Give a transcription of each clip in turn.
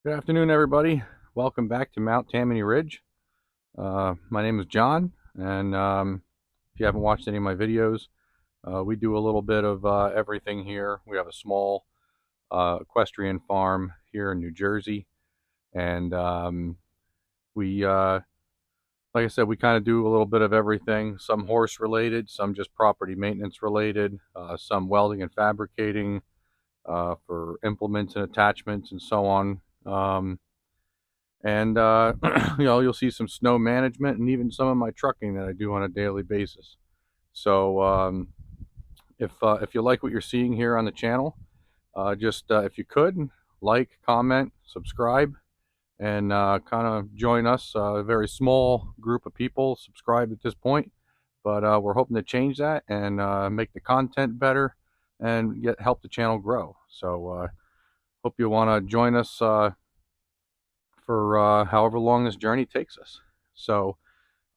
Good afternoon, everybody. Welcome back to Mount Tammany Ridge. My name is John, and if you haven't watched any of my videos, we do a little bit of everything here. We have a small equestrian farm here in New Jersey, and like I said, we kind of do a little bit of everything. Some horse related, some just property maintenance related, some welding and fabricating for implements and attachments, and so on. And you'll see some snow management and even some of my trucking that I do on a daily basis. So if you like what you're seeing here on the channel, just if you could like, comment, subscribe, and kind of join us. A very small group of people subscribed at this point, but we're hoping to change that and make the content better and help the channel grow. So hope you want to join us for however long this journey takes us. So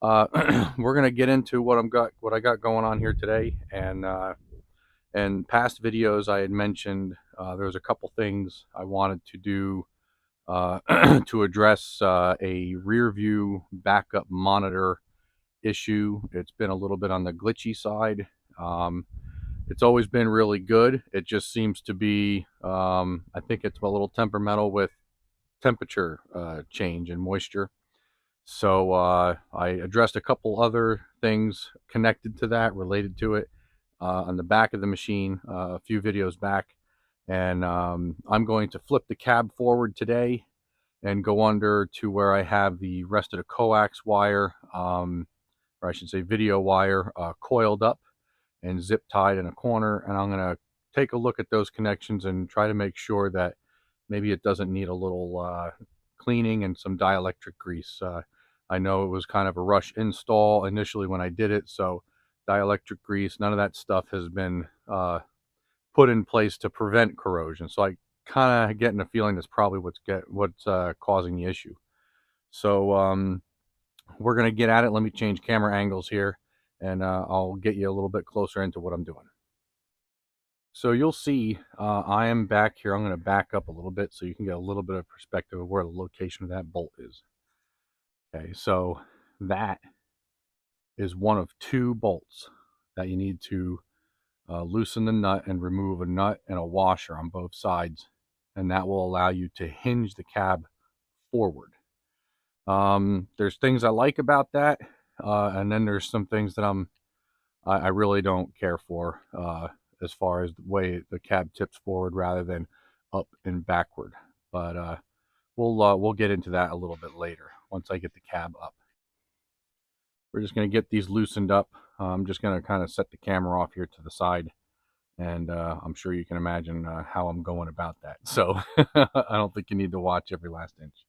we're gonna get into what I got going on here today, and past videos I had mentioned there was a couple things I wanted to do to address a rear view backup monitor issue. It's been a little bit on the glitchy side. It's always been really good. It just seems to be I think it's a little temperamental with temperature change and moisture. So I addressed a couple other things connected to that, related to it, on the back of the machine a few videos back. And I'm going to flip the cab forward today and go under to where I have the rest of the coax wire, or I should say video wire, coiled up and zip tied in a corner. And I'm going to take a look at those connections and try to make sure that maybe it doesn't need a little cleaning and some dielectric grease. I know it was kind of a rush install initially when I did it, so dielectric grease, none of that stuff has been put in place to prevent corrosion. So I kind of getting a feeling that's probably what's causing the issue. So we're gonna get at it. Let me change camera angles here, and I'll get you a little bit closer into what I'm doing. So you'll see I am back here. I'm going to back up a little bit so you can get a little bit of perspective of where the location of that bolt is. Okay, so that is one of two bolts that you need to loosen the nut and remove a nut and a washer on both sides, and that will allow you to hinge the cab forward. There's things I like about that, and then there's some things that I really don't care for, as far as the way the cab tips forward rather than up and backward. But we'll get into that a little bit later once I get the cab up. We're just going to get these loosened up. I'm just going to kind of set the camera off here to the side, and I'm sure you can imagine how I'm going about that. So I don't think you need to watch every last inch.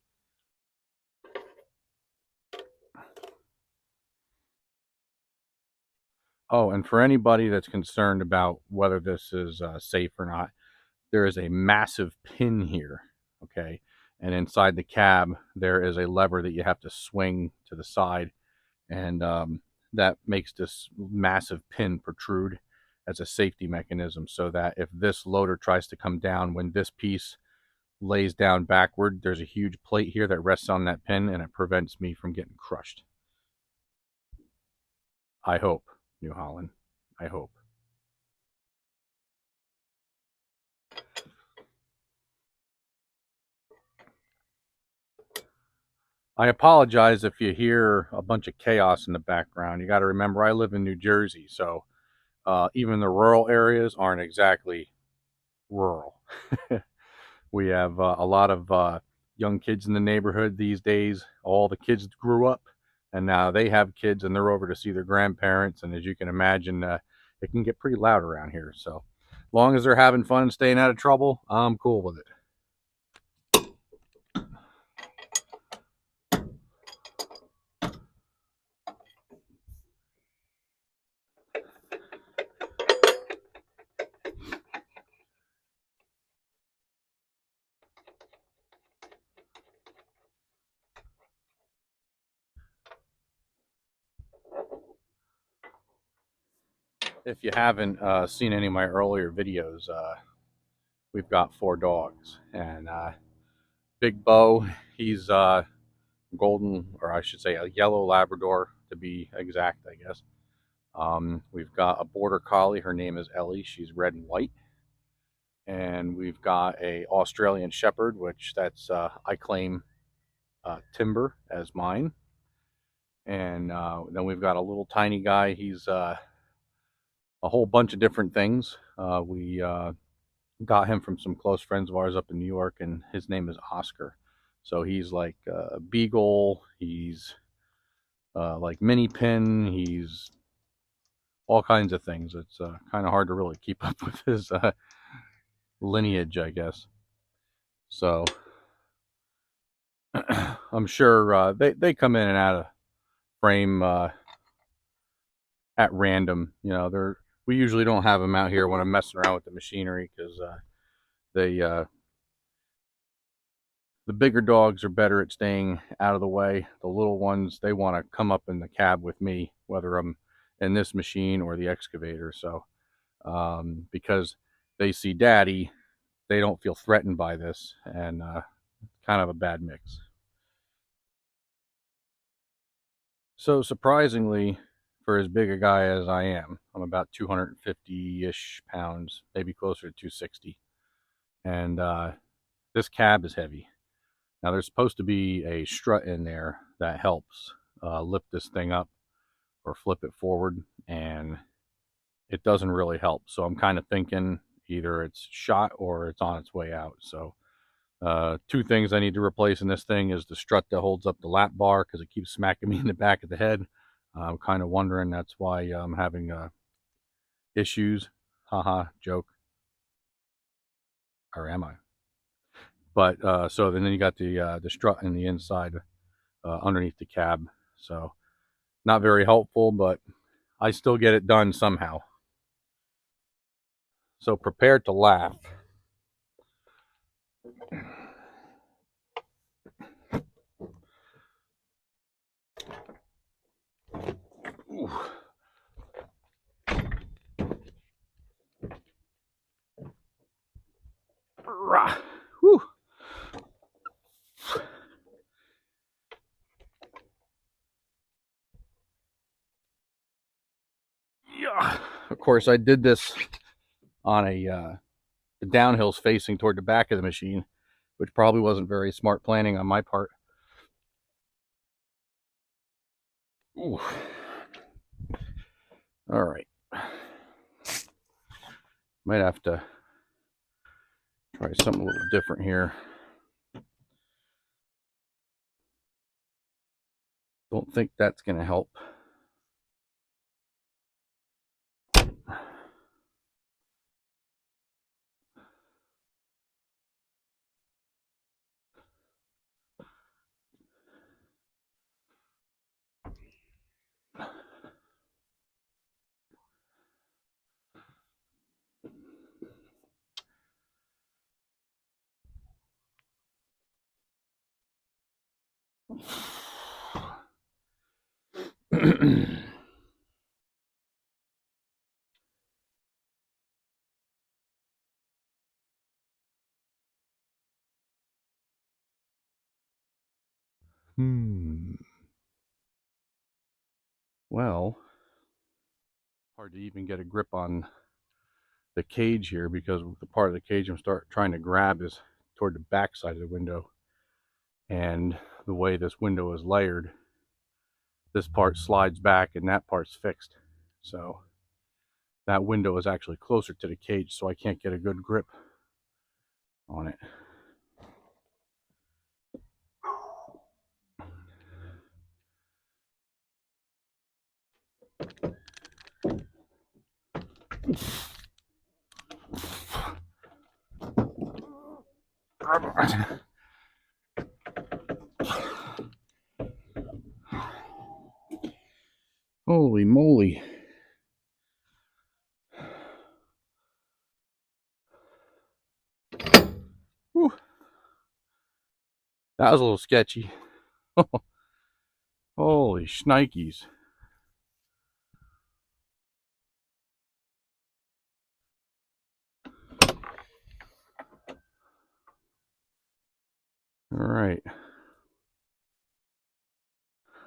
Oh, and for anybody that's concerned about whether this is safe or not, there is a massive pin here, okay? And inside the cab, there is a lever that you have to swing to the side, and that makes this massive pin protrude as a safety mechanism, so that if this loader tries to come down, when this piece lays down backward, there's a huge plate here that rests on that pin, and it prevents me from getting crushed. I hope, New Holland. I hope. I apologize if you hear a bunch of chaos in the background. You got to remember, I live in New Jersey, so even the rural areas aren't exactly rural. We have a lot of young kids in the neighborhood these days. All the kids grew up, and now they have kids, and they're over to see their grandparents. And as you can imagine, it can get pretty loud around here. So, as long as they're having fun and staying out of trouble, I'm cool with it. If you haven't seen any of my earlier videos, we've got 4 dogs, and Big Bo, he's golden, or I should say a yellow Labrador to be exact, I guess. We've got a border collie. Her name is Ellie. She's red and white. And we've got a Australian Shepherd, which that's I claim Timber as mine. And then we've got a little tiny guy. He's a whole bunch of different things. We got him from some close friends of ours up in New York, and his name is Oscar. So he's like a beagle. He's like mini pin. He's all kinds of things. It's kind of hard to really keep up with his lineage, I guess. So I'm sure they come in and out of frame at random. You know, we usually don't have them out here when I'm messing around with the machinery because they the bigger dogs are better at staying out of the way. The little ones, they want to come up in the cab with me, whether I'm in this machine or the excavator. So because they see daddy, they don't feel threatened by this, and kind of a bad mix. So surprisingly, for as big a guy as I am, I'm about 250-ish pounds, maybe closer to 260. And this cab is heavy. Now there's supposed to be a strut in there that helps lift this thing up or flip it forward, and it doesn't really help. So I'm kind of thinking either it's shot or it's on its way out. So two things I need to replace in this thing is the strut that holds up the lap bar because it keeps smacking me in the back of the head. I'm kind of wondering that's why I'm having issues. Haha, joke. Or am I? But so then you got the strut in the inside underneath the cab. So not very helpful, but I still get it done somehow. So prepare to laugh. Ooh. Whew. Yeah. Of course, I did this on the downhills facing toward the back of the machine, which probably wasn't very smart planning on my part. Ooh. All right. Might have to try something a little different here. Don't think that's going to help. Well, hard to even get a grip on the cage here because the part of the cage I'm trying to grab is toward the back side of the window. And the way this window is layered, this part slides back and that part's fixed. So that window is actually closer to the cage, so I can't get a good grip on it. Holy moly. Whew. That was a little sketchy. Holy shnikes. All right.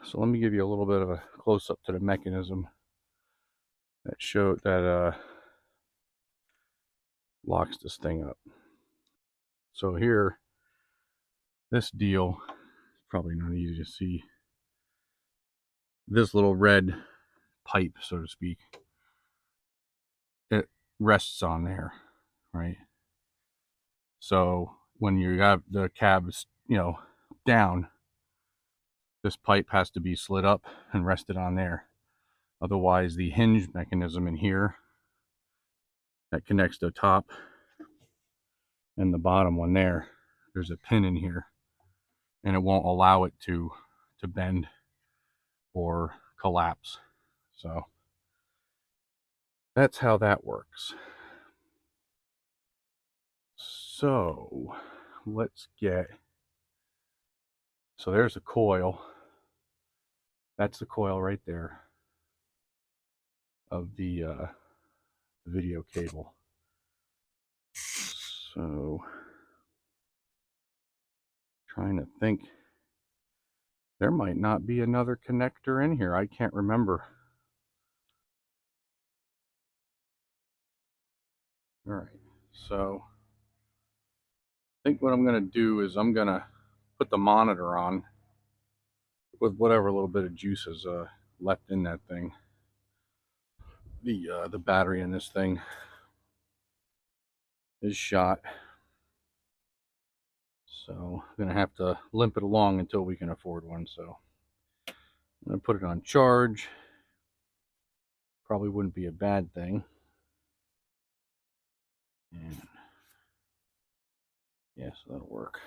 So let me give you a little bit of a close-up to the mechanism that locks this thing up. So here, this deal, probably not easy to see. This little red pipe, so to speak, it rests on there, right? So when you have the cabs, down, this pipe has to be slid up and rested on there. Otherwise, the hinge mechanism in here that connects the top and the bottom one there's a pin in here, and it won't allow it to bend or collapse. So that's how that works. So so there's a coil. That's the coil right there of the video cable. So trying to think, there might not be another connector in here. I can't remember. All right, so I think what I'm going to do is I'm going to put the monitor on with whatever little bit of juice is left in that thing. The battery in this thing is shot, so I'm going to have to limp it along until we can afford one. So I'm going to put it on charge. Probably wouldn't be a bad thing. And yes, that'll work.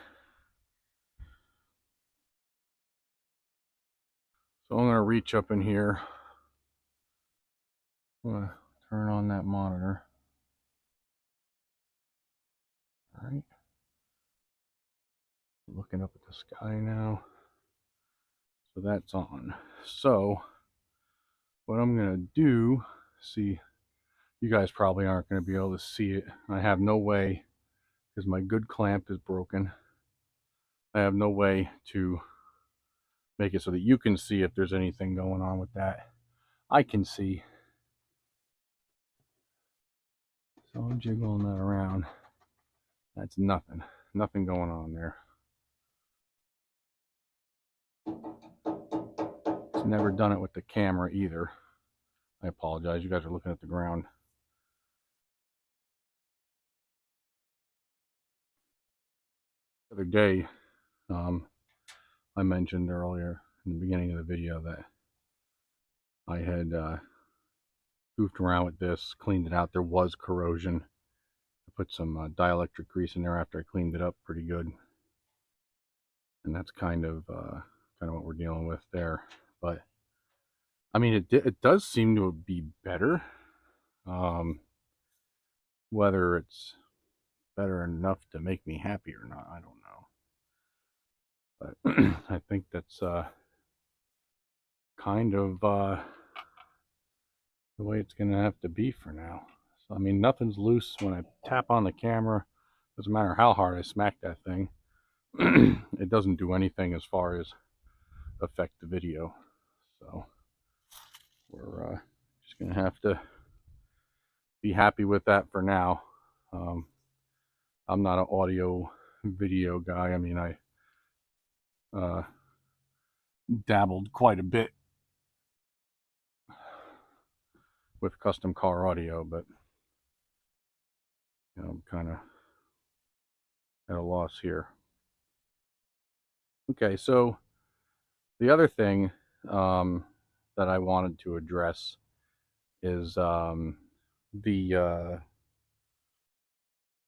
So I'm going to reach up in here. I'm going to turn on that monitor. All right. Looking up at the sky now. So that's on. So what I'm going to do, see, you guys probably aren't going to be able to see it. I have no way, because my good clamp is broken. I have no way to make it so that you can see if there's anything going on with that. I can see. So I'm jiggling that around. That's nothing. Nothing going on there. It's never done it with the camera either. I apologize. You guys are looking at the ground. The other day, I mentioned earlier in the beginning of the video that I had goofed around with this, cleaned it out. There was corrosion. I put some dielectric grease in there after I cleaned it up pretty good, and that's kind of what we're dealing with there. But I mean, it does seem to be better. Whether it's better enough to make me happy or not, I don't know. But I think that's kind of the way it's gonna have to be for now. So I mean, nothing's loose when I tap on the camera. Doesn't matter how hard I smack that thing. It doesn't do anything as far as affect the video. So we're just gonna have to be happy with that for now. I'm not an audio video guy. I mean, I dabbled quite a bit with custom car audio, but I'm kind of at a loss here. Okay, so the other thing that I wanted to address is the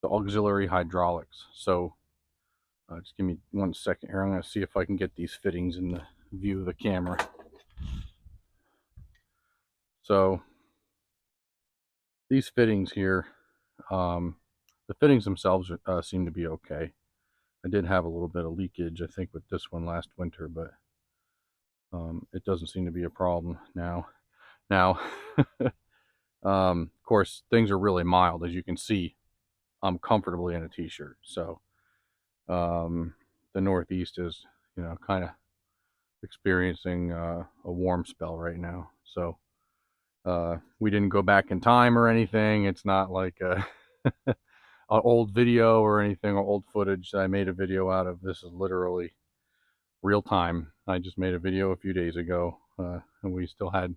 auxiliary hydraulics. So just give me 1 second here. I'm going to see if I can get these fittings in the view of the camera. So these fittings here, the fittings themselves seem to be okay. I did have a little bit of leakage, I think, with this one last winter, but it doesn't seem to be a problem now. Now, of course, things are really mild. As you can see, I'm comfortably in a t-shirt. So the Northeast is, kind of experiencing a warm spell right now. So we didn't go back in time or anything. It's not like an old video or anything, or old footage that I made a video out of. This is literally real time. I just made a video a few days ago, and we still had a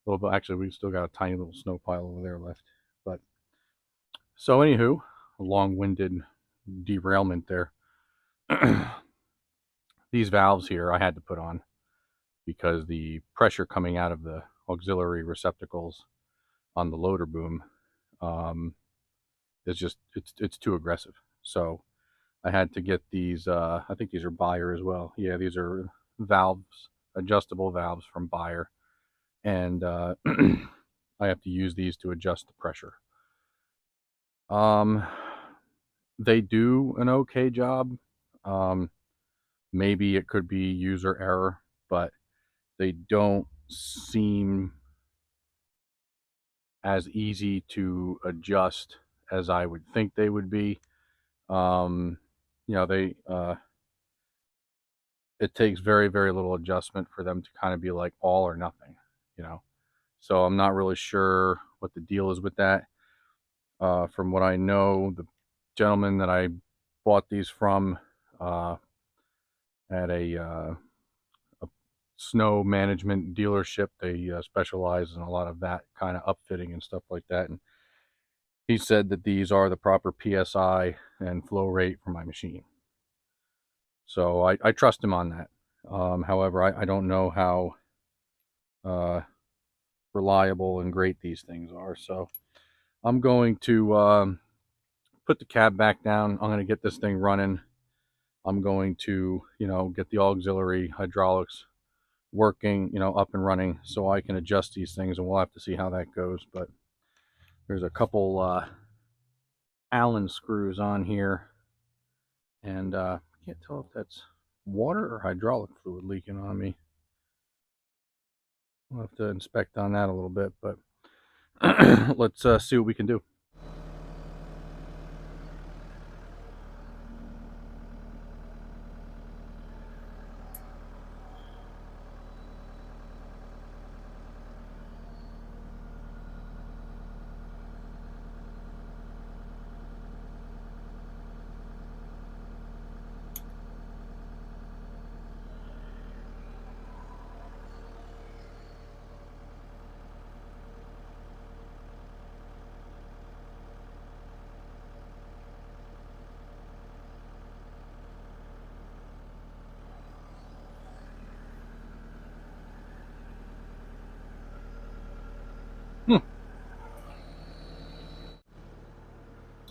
little bit. Actually, we still got a tiny little snow pile over there left. But so, anywho, a long-winded derailment there. These valves here I had to put on because the pressure coming out of the auxiliary receptacles on the loader boom is just it's too aggressive. So I had to get these. I think these are Bayer as well. Yeah, these are valves, adjustable valves from Bayer, and I have to use these to adjust the pressure. They do an okay job. Maybe it could be user error, but they don't seem as easy to adjust as I would think they would be. They it takes very, very little adjustment for them to kind of be like all or nothing, So I'm not really sure what the deal is with that. From what I know, the gentleman that I bought these from at a snow management dealership, they specialize in a lot of that kind of upfitting and stuff like that. And he said that these are the proper PSI and flow rate for my machine. So I trust him on that. However, I don't know how reliable and great these things are. So I'm going to put the cab back down. I'm going to get this thing running. I'm going to, get the auxiliary hydraulics working, up and running so I can adjust these things, and we'll have to see how that goes. But there's a couple Allen screws on here, and I can't tell if that's water or hydraulic fluid leaking on me. We'll have to inspect on that a little bit, but let's see what we can do.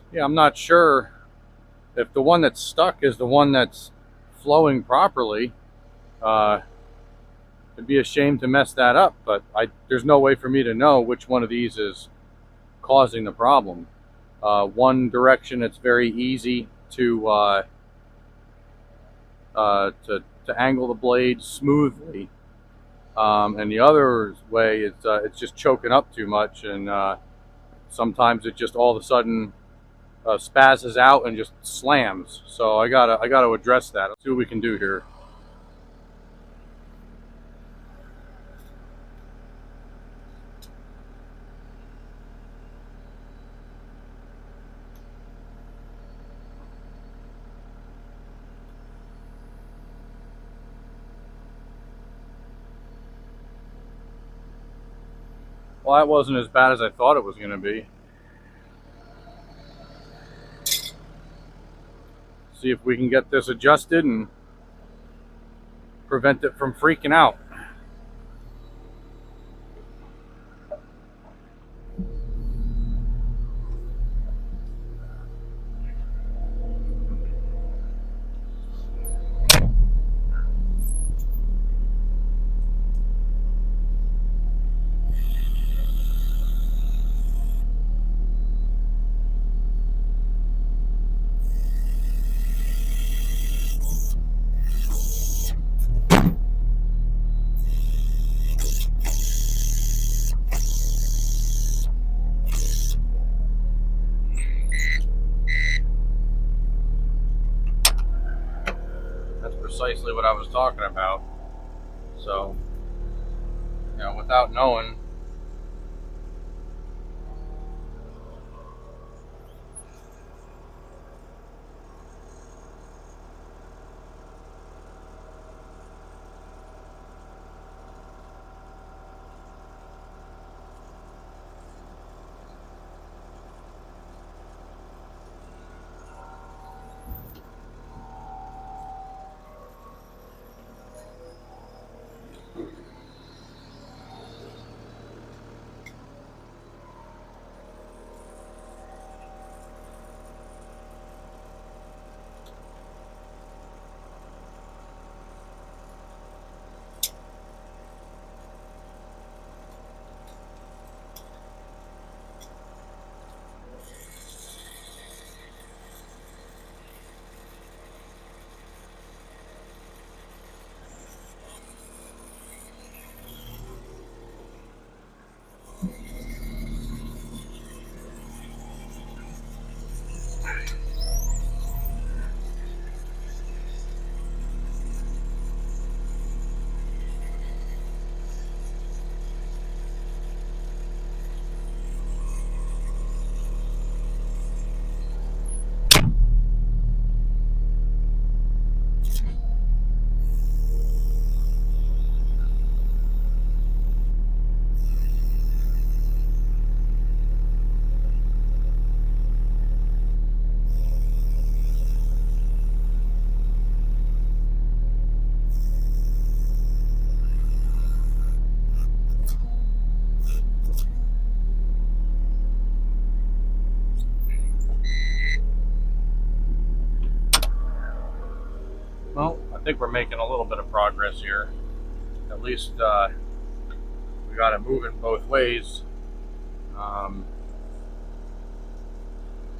Yeah, I'm not sure if the one that's stuck is the one that's flowing properly. It'd be a shame to mess that up, but there's no way for me to know which one of these is causing the problem. One direction, it's very easy to angle the blade smoothly, and the other way it's just choking up too much, and sometimes it just all of a sudden spazzes out and just slams. So I gotta address that. Let's see what we can do here. Well, that wasn't as bad as I thought it was going to be. See if we can get this adjusted and prevent it from freaking out. That's precisely what I was talking about. So, without knowing, well, I think we're making a little bit of progress here. At least we got it moving both ways. Um,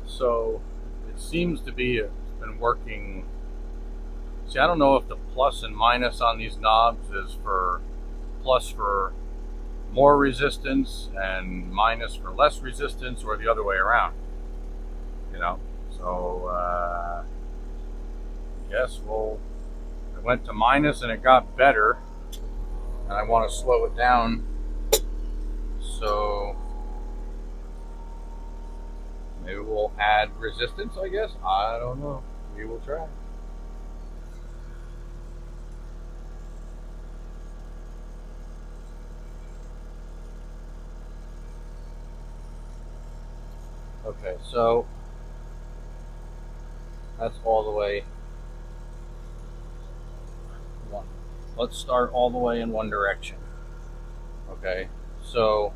so it seems to be it's been working. See, I don't know if the plus and minus on these knobs is for plus for more resistance and minus for less resistance, or the other way around. So yes, well, I went to minus and it got better, and I want to slow it down. So maybe we'll add resistance, I guess. I don't know. We will try. Okay, so that's all the way one. Let's start all the way in one direction. Okay, so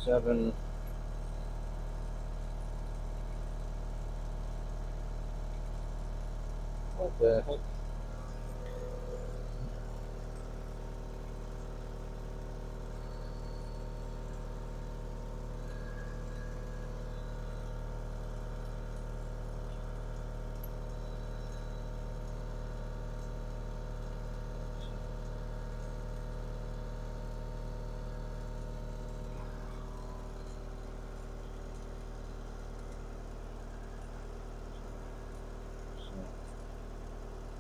seven. What the heck?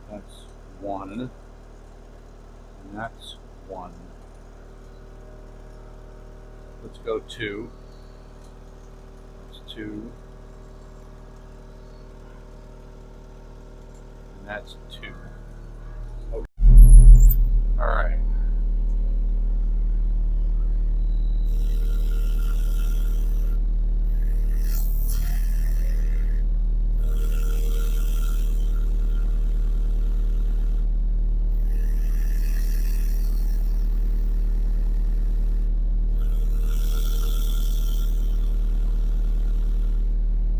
That's one, and that's one. Let's go two. That's two. And that's two. Okay. All right.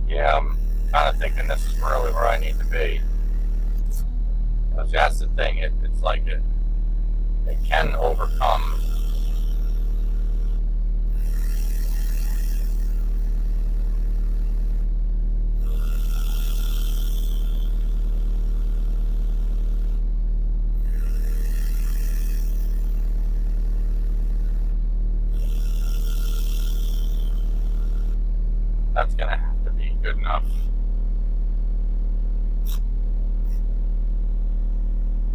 Yeah, I'm kind of thinking this is really where I need to be. That's the thing. It's like it can overcome. good enough.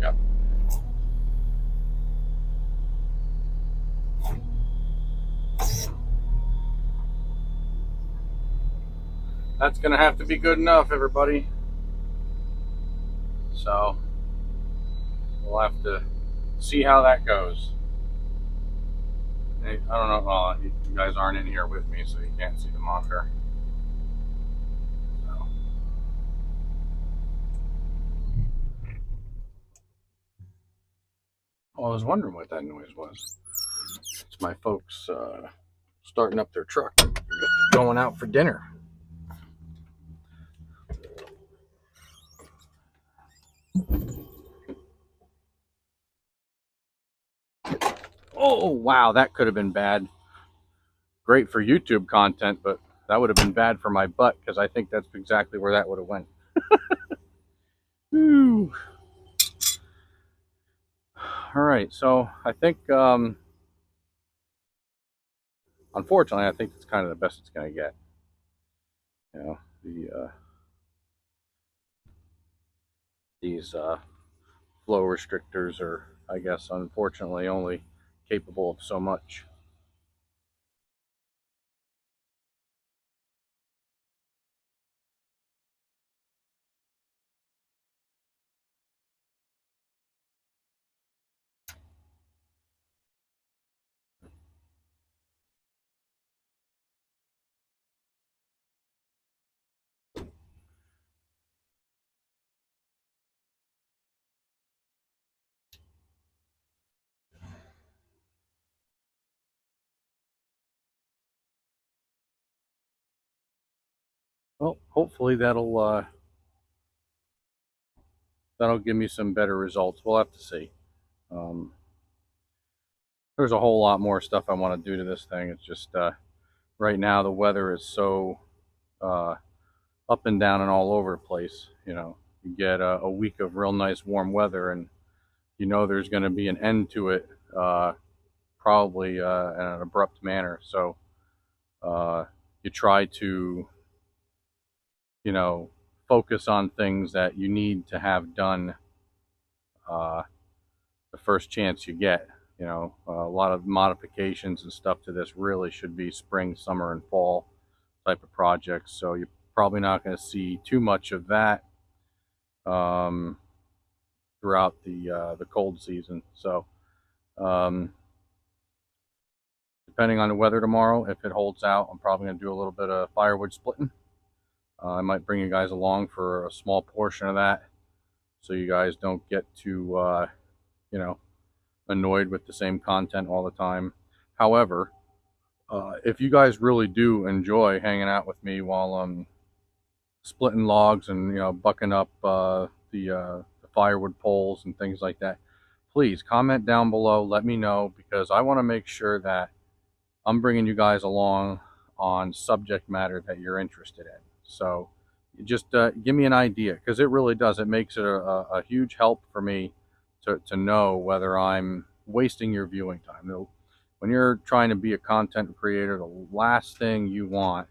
Yep. That's gonna have to be good enough, everybody. So we'll have to see how that goes. I don't know. Well, you guys aren't in here with me, so you can't see the monitor. So. Well, I was wondering what that noise was. It's my folks starting up their truck, going out for dinner. Oh, wow, that could have been bad. Great for YouTube content, but that would have been bad for my butt because I think that's exactly where that would have went. Whew. All right, so I think, unfortunately, I think it's kind of the best it's going to get. You know, these flow restrictors are, I guess, unfortunately, only capable of so much. Well, hopefully that'll give me some better results. We'll have to see. Um, there's a whole lot more stuff I want to do to this thing. It's just right now the weather is so uh, up and down and all over the place. You know, you get a week of real nice warm weather, and you know there's going to be an end to it, probably in an abrupt manner. So you try to, you know, focus on things that you need to have done uh, the first chance you get. You know, a lot of modifications and stuff to this really should be spring, summer, and fall type of projects. So you're probably not going to see too much of that um, throughout the cold season. So depending on the weather tomorrow, if it holds out, I'm probably going to do a little bit of firewood splitting. I might bring you guys along for a small portion of that, so you guys don't get too you know, annoyed with the same content all the time. However, if you guys really do enjoy hanging out with me while I'm splitting logs and, you know, bucking up the firewood poles and things like that, please comment down below. Let me know, because I want to make sure that I'm bringing you guys along on subject matter that you're interested in. So just give me an idea, because it really does. It makes it a huge help for me to know whether I'm wasting your viewing time. When you're trying to be a content creator, the last thing you want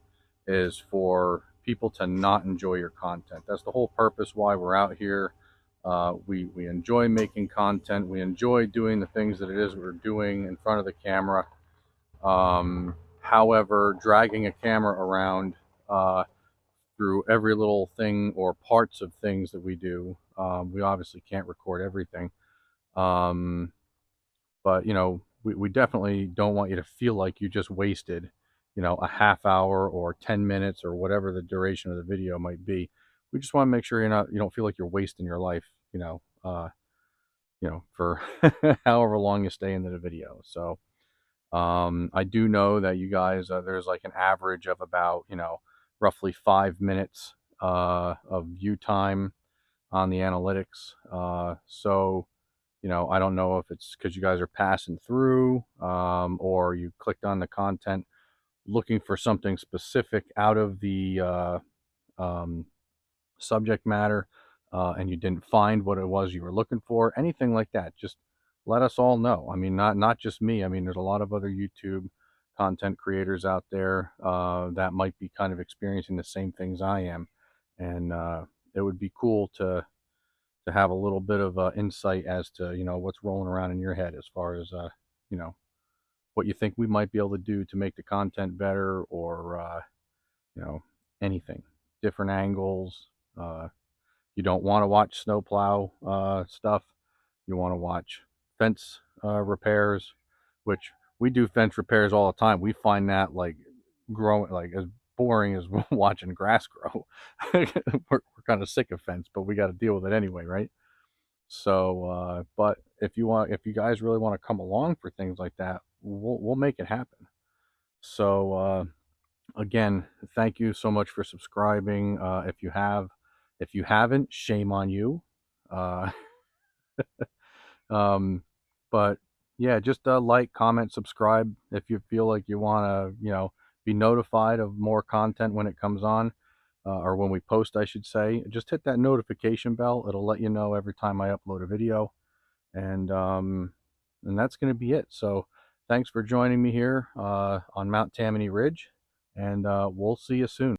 is for people to not enjoy your content. That's the whole purpose why we're out here. We enjoy making content. We enjoy doing the things that it is we're doing in front of the camera. However, dragging a camera around through every little thing or parts of things that we do, we obviously can't record everything. But, you know, we definitely don't want you to feel like you just wasted, you know, a half hour or 10 minutes or whatever the duration of the video might be. We just want to make sure you don't feel like you're wasting your life, you know, for however long you stay into the video. So, I do know that you guys, there's like an average of about, you know, roughly 5 minutes of view time on the analytics. So, you know, I don't know if it's because you guys are passing through, or you clicked on the content looking for something specific out of the um, subject matter, and you didn't find what it was you were looking for, anything like that. Just let us all know. I mean, not just me. I mean, there's a lot of other YouTube content creators out there that might be kind of experiencing the same things I am, and it would be cool to have a little bit of insight as to what's rolling around in your head as far as you know what you think we might be able to do to make the content better, or you know anything, different angles. You don't want to watch snowplow stuff. You want to watch fence repairs, which we do fence repairs all the time. We find that like growing like as boring as watching grass grow. we're kind of sick of fence, but we got to deal with it anyway, right? So, but if you guys really want to come along for things like that, we'll make it happen. So, again, thank you so much for subscribing. If you haven't, shame on you. Uh, but yeah, just like, comment, subscribe if you feel like you want to, be notified of more content when it comes on, or when we post, I should say. Just hit that notification bell. It'll let you know every time I upload a video, and that's going to be it. So, thanks for joining me here on Mount Tammany Ridge, and we'll see you soon.